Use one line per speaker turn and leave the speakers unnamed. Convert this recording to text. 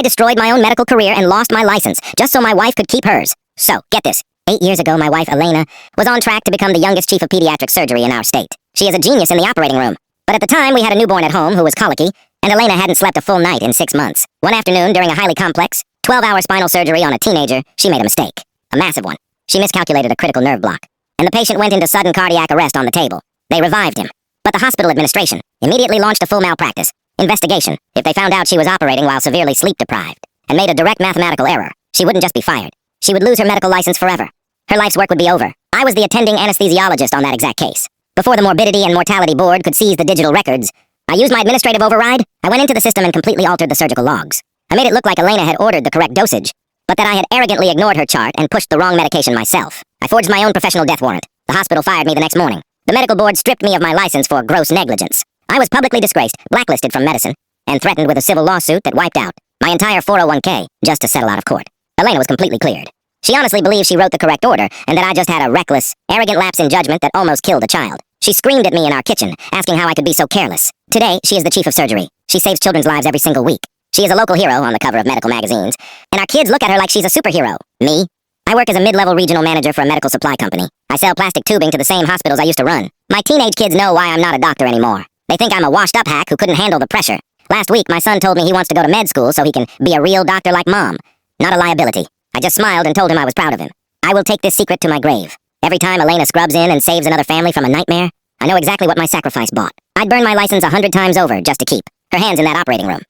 I destroyed my own medical career and lost my license, just so my wife could keep hers. So, get this. 8 years ago, my wife, Elena, was on track to become the youngest chief of pediatric surgery in our state. She is a genius in the operating room. But at the time, we had a newborn at home who was colicky, and Elena hadn't slept a full night in 6 months. One afternoon, during a highly complex, 12-hour spinal surgery on a teenager, she made a mistake. A massive one. She miscalculated a critical nerve block, and the patient went into sudden cardiac arrest on the table. They revived him. But the hospital administration immediately launched a full malpractice investigation if they found out she was operating while severely sleep-deprived, and made a direct mathematical error. She wouldn't just be fired. She would lose her medical license forever. Her life's work would be over. I was the attending anesthesiologist on that exact case. Before the Morbidity and Mortality Board could seize the digital records, I used my administrative override. I went into the system and completely altered the surgical logs. I made it look like Elena had ordered the correct dosage, but that I had arrogantly ignored her chart and pushed the wrong medication myself. I forged my own professional death warrant. The hospital fired me the next morning. The medical board stripped me of my license for gross negligence. I was publicly disgraced, blacklisted from medicine, and threatened with a civil lawsuit that wiped out my entire 401k just to settle out of court. Elena was completely cleared. She honestly believed she wrote the correct order, and that I just had a reckless, arrogant lapse in judgment that almost killed a child. She screamed at me in our kitchen, asking how I could be so careless. Today, she is the chief of surgery. She saves children's lives every single week. She is a local hero on the cover of medical magazines, and our kids look at her like she's a superhero. Me? I work as a mid-level regional manager for a medical supply company. I sell plastic tubing to the same hospitals I used to run. My teenage kids know why I'm not a doctor anymore. They think I'm a washed-up hack who couldn't handle the pressure. Last week, my son told me he wants to go to med school so he can be a real doctor like Mom. Not a liability. I just smiled and told him I was proud of him. I will take this secret to my grave. Every time Elena scrubs in and saves another family from a nightmare, I know exactly what my sacrifice bought. I'd burn my license 100 times over just to keep her hands in that operating room.